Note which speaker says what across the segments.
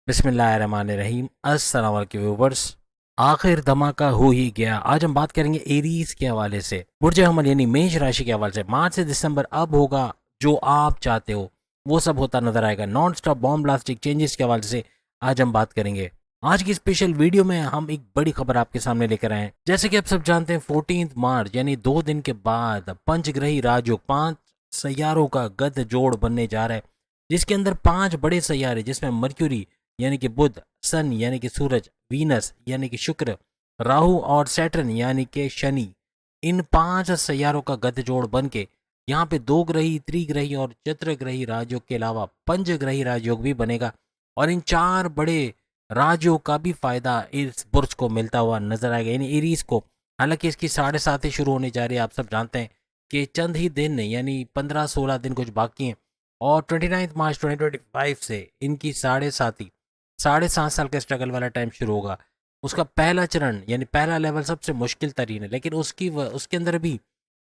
Speaker 1: बिस्मिल्लाहिर्रहमानिर्रहीम। अस्सलाम वालेकुम व्यूवर्स। आखिर धमाका हो ही गया। आज हम बात करेंगे एरीज के हवाले से, बुर्ज हमल यानी मेष राशि के हवाले से। मार्च से दिसंबर अब होगा जो आप चाहते हो, वो सब होता नजर आएगा। नॉन स्टॉप बॉम्ब ब्लास्टिक चेंजेस के हवाले से आज हम बात करेंगे। आज की स्पेशल वीडियो में हम एक बड़ी खबर आपके सामने लेकर आए हैं। जैसे कि आप सब जानते हैं, 14 मार्च यानी 2 दिन के बाद पंचग्रही राजयोग 5 सैयारों का गद जोड़ बनने जा रहा है, जिसके अंदर 5 बड़े सैयारे, जिसमें मर्क्यूरी यानी कि बुध, सन यानी कि सूरज, वीनस यानी कि शुक्र, राहु और सैटर्न यानी कि शनि, इन 5 सैयारों का गठजोड़ बन के यहाँ पे 2 ग्रही, त्रिग्रही और चतुर्ग्रही राजयोग के अलावा पंचग्रही राजयोग भी बनेगा। और इन 4 बड़े राजयोग का भी फायदा इस बुर्ज को मिलता हुआ नजर आएगा, यानी एरीज को। हालांकि इसकी 7.5 शुरू होने जा रही है। आप सब जानते हैं कि चंद ही दिन यानी 15-16 दिन कुछ बाकी हैं, और 29 मार्च 2025 से इनकी 7.5 साल का स्ट्रगल वाला टाइम शुरू होगा। उसका पहला चरण यानी पहला लेवल सबसे मुश्किल तरीन है, लेकिन उसके अंदर भी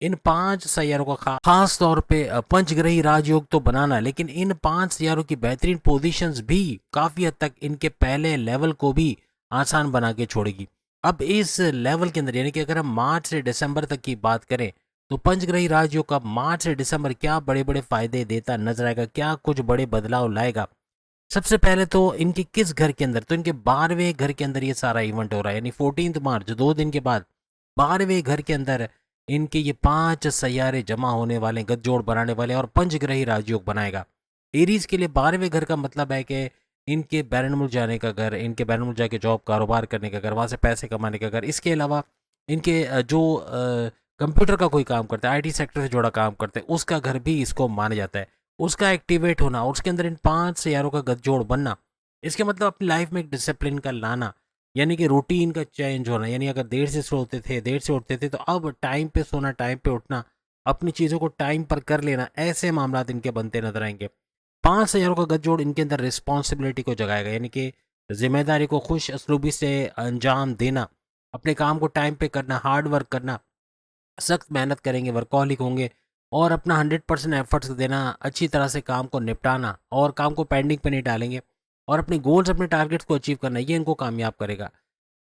Speaker 1: इन 5 सैयारों का खास तौर पे पंचग्रही राजयोग तो बनाना, लेकिन इन 5 सैयारों की बेहतरीन पोजीशंस भी काफी हद तक इनके पहले लेवल को भी आसान बना के छोड़ेगी। अब इस लेवल के अंदर यानी कि अगर हम मार्च से दिसंबर तक की बात करें, तो पंचग्रही राजयोग का मार्च से दिसंबर क्या बड़े बड़े फायदे देता नजर आएगा, क्या कुछ बड़े बदलाव लाएगा। सबसे पहले तो इनके किस घर के अंदर, तो इनके 12वें घर के अंदर ये सारा इवेंट हो रहा है, यानी 14 मार्च 2 दिन के बाद 12वें घर के अंदर इनके ये 5 सैयारे जमा होने वाले, गठजोड़ बनाने वाले, और पंचग्रही राजयोग बनाएगा। एरीज के लिए 12वें घर का मतलब है कि इनके बैरन जाने का घर, इनके बैरन जाके जॉब कारोबार करने का घर, वहाँ से पैसे कमाने का घर। इसके अलावा इनके जो कंप्यूटर का कोई काम करते हैं, आईटी सेक्टर से जुड़ा काम करते हैं, उसका घर भी इसको माना जाता है। उसका एक्टिवेट होना और उसके अंदर इन 5 सैयारों का गठजोड़ बनना, इसके मतलब अपनी लाइफ में एक डिसिप्लिन का लाना, यानी कि रूटीन का चेंज होना। यानी अगर देर से सोते थे, देर से उठते थे, तो अब टाइम पे सोना, टाइम पे उठना, अपनी चीज़ों को टाइम पर कर लेना, ऐसे मामला इनके बनते नजर आएंगे। 5 सैयारों का गठजोड़ इनके अंदर रिस्पॉन्सिबिलिटी को जगाएगा, यानी कि जिम्मेदारी को खुश असलूबी से अंजाम देना, अपने काम को टाइम पे करना, हार्ड वर्क करना, सख्त मेहनत करेंगे, वर्कॉलिक होंगे, और अपना 100% एफर्ट्स देना, अच्छी तरह से काम को निपटाना, और काम को पेंडिंग पे नहीं डालेंगे, और अपने गोल्स, अपने टारगेट्स को अचीव करना, ये इनको कामयाब करेगा।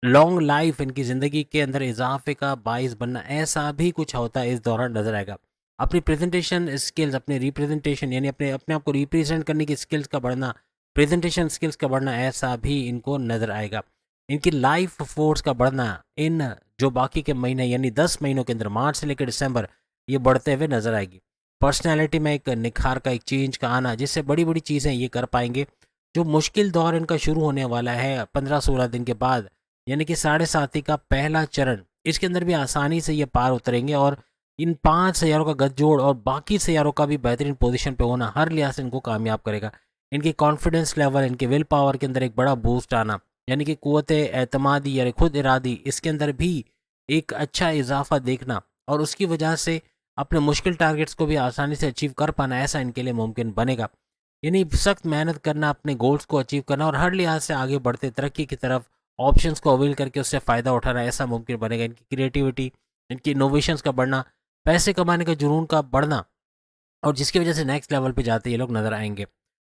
Speaker 1: लॉन्ग लाइफ, इनकी ज़िंदगी के अंदर इजाफे का बाइस बनना, ऐसा भी कुछ होता है इस दौरान नजर आएगा। अपनी प्रेजेंटेशन स्किल्स, अपने रिप्रेजेंटेशन यानी अपने अपने आप को रिप्रेजेंट करने की स्किल्स का बढ़ना, प्रेजेंटेशन स्किल्स का बढ़ना, ऐसा भी इनको नजर आएगा। इनकी लाइफ फोर्स का बढ़ना इन जो बाकी के महीने यानी 10 महीनों के अंदर, मार्च से लेकर दिसंबर, ये बढ़ते हुए नजर आएगी। पर्सनैलिटी में एक निखार का, एक चेंज का आना, जिससे बड़ी बड़ी चीज़ें ये कर पाएंगे। जो मुश्किल दौर इनका शुरू होने वाला है 15-16 दिन के बाद, यानी कि 7.5 का पहला चरण, इसके अंदर भी आसानी से ये पार उतरेंगे, और इन 5 सैयारों का गठजोड़ और बाकी सैयारों का भी बेहतरीन पोजीशन पे होना हर लिहाज से इनको कामयाब करेगा। इनकी कॉन्फिडेंस लेवल, इनके विल पावर के अंदर एक बड़ा बूस्ट आना, यानी कि कुव्वत एतमादी यानी खुद इरादी, इसके अंदर भी एक अच्छा इजाफा देखना, और उसकी वजह से अपने मुश्किल टारगेट्स को भी आसानी से अचीव कर पाना, ऐसा इनके लिए मुमकिन बनेगा। यानी सख्त मेहनत करना, अपने गोल्स को अचीव करना, और हर लिहाज से आगे बढ़ते तरक्की की तरफ ऑप्शंस को अवेल करके उससे फ़ायदा उठाना, ऐसा मुमकिन बनेगा। इनकी क्रिएटिविटी, इनकी इनोवेशंस का बढ़ना, पैसे कमाने का जुनून का बढ़ना, और जिसकी वजह से नेक्स्ट लेवल पे जाते ये लोग नजर आएंगे।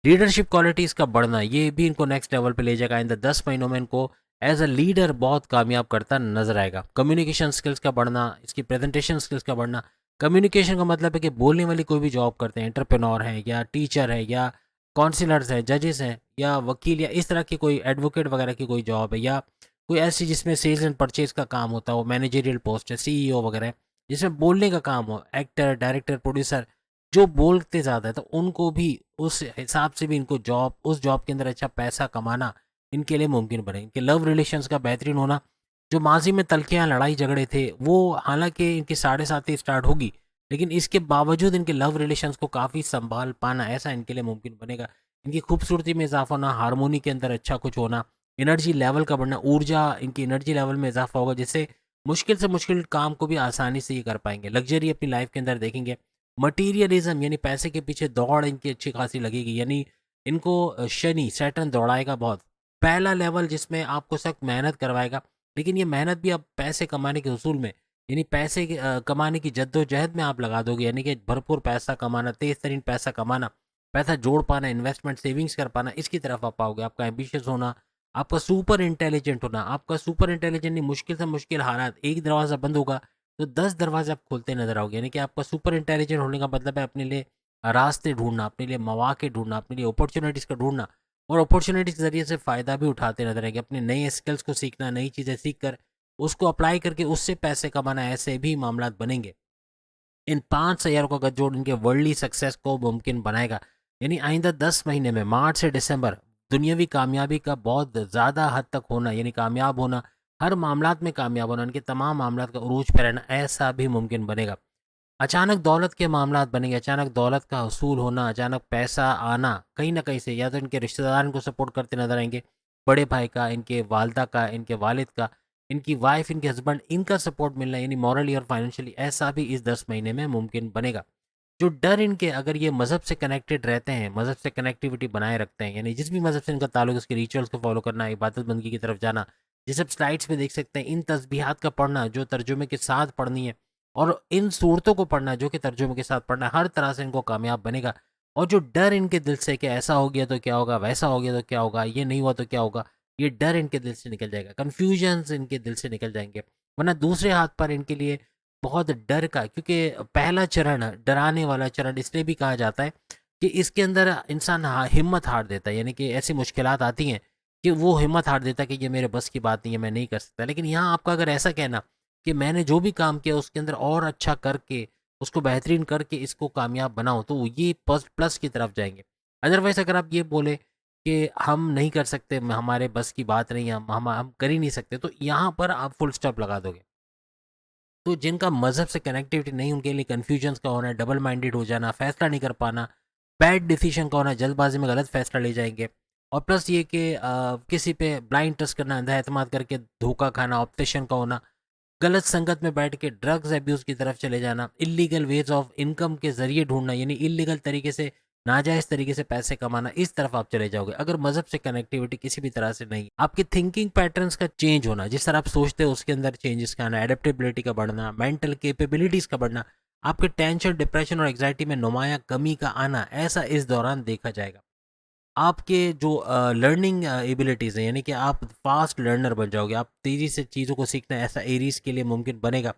Speaker 1: लीडरशिप क्वालिटीज़ का बढ़ना, ये भी इनको नेक्स्ट लेवल पे ले जाएगा। इन द 10 महीनों में इनको एज अ लीडर बहुत कामयाब करता नजर आएगा। कम्युनिकेशन स्किल्स का बढ़ना, इसकी प्रेजेंटेशन स्किल्स का बढ़ना। कम्युनिकेशन का मतलब है कि बोलने वाली कोई भी जॉब करते हैं, एंटरप्रेन्योर हैं या टीचर है या काउंसिलर्स हैं, जजेस हैं या वकील, या इस तरह की कोई एडवोकेट वगैरह की कोई जॉब है, या कोई ऐसी जिसमें सेल्स एंड परचेज का काम होता हो, मैनेजरियल पोस्ट है, सीईओ वगैरह है, जिसमें बोलने का काम हो, एक्टर, डायरेक्टर, प्रोड्यूसर, जो बोलते ज़्यादा है, तो उनको भी उस हिसाब से भी इनको जॉब, उस जॉब के अंदर अच्छा पैसा कमाना इनके लिए मुमकिन बने। इनके लव रिलेशंस का बेहतरीन होना, जो माजी में तलखियाँ, लड़ाई झगड़े थे, वो हालांकि इनकी 7.5 स्टार्ट होगी, लेकिन इसके बावजूद इनके लव रिलेशंस को काफ़ी संभाल पाना, ऐसा इनके लिए मुमकिन बनेगा। इनकी खूबसूरती में इजाफा होना, हारमोनी के अंदर अच्छा कुछ होना, एनर्जी लेवल का बढ़ना, ऊर्जा, इनकी एनर्जी लेवल में इजाफा होगा, जिससे मुश्किल से मुश्किल काम को भी आसानी से ये कर पाएंगे। लग्जरी अपनी लाइफ के अंदर देखेंगे। मटीरियलिज्म यानी पैसे के पीछे दौड़ इनकी अच्छी खासी लगेगी, यानी इनको शनि, सैटर्न दौड़ाएगा बहुत। पहला लेवल जिसमें आपको सख्त मेहनत करवाएगा, लेकिन ये मेहनत भी अब पैसे कमाने के उसूल में, यानी पैसे कमाने की जद्दोजहद में आप लगा दोगे, यानी कि भरपूर पैसा कमाना, तेज तरीन पैसा कमाना, पैसा जोड़ पाना, इन्वेस्टमेंट सेविंग्स कर पाना, इसकी तरफ आप आओगे। आपका एम्बिशियस होना, आपका सुपर इंटेलिजेंट होना, आपका सुपर इंटेलिजेंट नहीं, मुश्किल से मुश्किल हालात, एक दरवाज़ा बंद होगा तो 10 दरवाजे आप खोलते नजर आओगे। यानी कि आपका सुपर इंटेलिजेंट होने का मतलब है अपने लिए रास्ते ढूंढना, अपने लिए मौके ढूंढना, अपने लिए अपॉर्चुनिटीज़ का ढूंढना, और अपॉर्चुनिटीज़ के ज़रिए से फ़ायदा भी उठाते नजर आएंगे। अपने नए स्किल्स को सीखना, नई चीज़ें सीख कर उसको अप्लाई करके उससे पैसे कमाना, ऐसे भी मामला बनेंगे। इन 5 तैयारों का गठजोड़ इनके वर्ल्डली सक्सेस को मुमकिन बनाएगा। यानी आइंदा 10 महीने में मार्च से दिसंबर दुनियावी कामयाबी का बहुत ज़्यादा हद तक होना, यानी कामयाब होना, हर मामलात में कामयाब होना, इनके तमाम मामलात का उरूज पे रहना, ऐसा भी मुमकिन बनेगा। अचानक दौलत के मामलात बनेंगे, अचानक दौलत का हसूल होना, अचानक पैसा आना कहीं ना कहीं से, या तो इनके रिश्तेदार इनको सपोर्ट करते नजर आएंगे, बड़े भाई का, इनके वालदा का, इनके वालिद का, इनकी वाइफ, इनके हस्बैंड, इनका सपोर्ट मिलना, यानी मॉरली और फाइनेंशियली, ऐसा भी इस 10 महीने में मुमकिन बनेगा। जो डर इनके, अगर ये मज़हब से कनेक्टेड रहते हैं, मज़हब से कनेक्टिविटी बनाए रखते हैं, यानी जिस भी मज़हब से इनका ताल्लुक, उसके रिचुअल्स को फॉलो करना, इबादत बंदगी की तरफ जाना, जिस सब स्लाइड्स में देख सकते हैं, इन तस्बीहात का पढ़ना जो तर्जुमे के साथ पढ़नी है, और इन सूरतों को पढ़ना जो कि तर्जुमे के साथ पढ़ना, हर तरह से इनको कामयाब बनेगा। और जो डर इनके दिल से कि ऐसा हो गया तो क्या होगा, वैसा हो गया तो क्या होगा, ये नहीं हुआ तो क्या होगा, ये डर इनके दिल से निकल जाएगा, कन्फ्यूजन्स इनके दिल से निकल जाएंगे। वरना दूसरे हाथ पर इनके लिए बहुत डर का, क्योंकि पहला चरण डराने वाला चरण इसलिए भी कहा जाता है कि इसके अंदर इंसान हिम्मत हार देता है, यानी कि ऐसी मुश्किलात आती हैं कि वो हिम्मत हार देता है कि ये मेरे बस की बात नहीं है, मैं नहीं कर सकता। लेकिन यहाँ आपका अगर ऐसा कहना कि मैंने जो भी काम किया उसके अंदर और अच्छा करके, उसको बेहतरीन करके इसको कामयाब बनाओ, तो ये प्लस प्लस की तरफ जाएंगे। अदरवाइज अगर आप ये बोले कि हम नहीं कर सकते, हमारे बस की बात नहीं है, हम कर ही नहीं सकते, तो यहाँ पर आप फुल स्टॉप लगा दोगे। तो जिनका मज़हब से कनेक्टिविटी नहीं, उनके लिए कन्फ्यूजन्स का होना, डबल माइंडेड हो जाना, फैसला नहीं कर पाना, बैड डिसीजन का होना, जल्दबाजी में गलत फैसला ले जाएंगे, और प्लस ये कि किसी पे ब्लाइंड ट्रस्ट करना, अंधा एतमाद करके धोखा खाना, ऑब्सेशन का होना, गलत संगत में बैठ के ड्रग्स एब्यूज़ की तरफ चले जाना, इलीगल वेज ऑफ इनकम के ज़रिए ढूंढना, यानी इलीगल तरीके से, नाजायज़ तरीके से पैसे कमाना, इस तरफ आप चले जाओगे। अगर मज़हब से कनेक्टिविटी किसी भी तरह से नहीं, आपके थिंकिंग पैटर्न्स का चेंज होना, जिस तरह आप सोचते हो उसके अंदर चेंजेस का आना, एडेप्टेबिलिटी का बढ़ना, मेंटल कैपेबिलिटीज़ का बढ़ना, आपके टेंशन, डिप्रेशन और एग्जाइटी में नुमाया कमी का आना, ऐसा इस दौरान देखा जाएगा। आपके जो लर्निंग एबिलिटीज़ हैं, यानी कि आप फास्ट लर्नर बन जाओगे, आप तेज़ी से चीज़ों को सीखना, ऐसा एरीज के लिए मुमकिन बनेगा।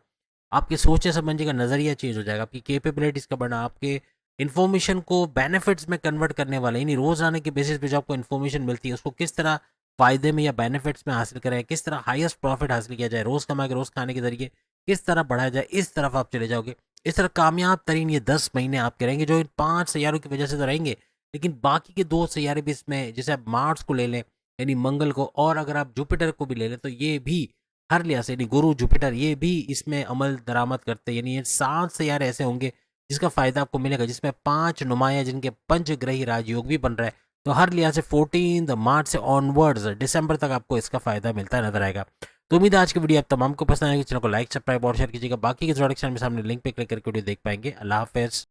Speaker 1: आपके सोचने समझने का नज़रिया चेंज हो जाएगा, आपकी कैपेबिलिटीज़ का बढ़ना, आपके इन्फॉर्मेशन को बेनिफिट्स में कन्वर्ट करने वाला, यानी रोज़ाना के बेसिस पे जो आपको इन्फॉर्मेशन मिलती है उसको किस तरह फ़ायदे में या बेनिफिट्स में हासिल करें, किस तरह हाईएस्ट प्रॉफिट हासिल किया जाए, रोज़ कमा के रोज़ खाने के ज़रिए किस तरह बढ़ाया जाए, इस तरफ आप चले जाओगे। इस तरह कामयाब तरीन ये 10 महीने आपके रहेंगे, जो इन 5 सैयारों की वजह से तो रहेंगे, लेकिन बाकी के 2 सैयारे भी इसमें, जैसे आप मार्स को ले लें, यानी मंगल को, और अगर आप जुपिटर को भी ले लें, तो ये भी हर लिहाज से, यानी गुरु, जुपिटर, ये भी इसमें अमल दरामद करते हैं। यानी ये 7 सैयारे ऐसे होंगे जिसका फ़ायदा आपको मिलेगा, जिसमें 5 नुमाया जिनके पंचग्रही राजयोग भी बन रहा है। तो हर लिहाज से 14 मार्च से ऑनवर्ड्स दिसंबर तक आपको इसका फ़ायदा मिलता नजर आएगा। तो उम्मीद है आज की वीडियो आप तमाम को पसंद आएगी। चैनल को लाइक, सब्सक्राइब और शेयर कीजिएगा। बाकी के प्रोडक्शन में सामने लिंक पे क्लिक करके वीडियो देख पाएंगे। अल्लाह हाफिज़।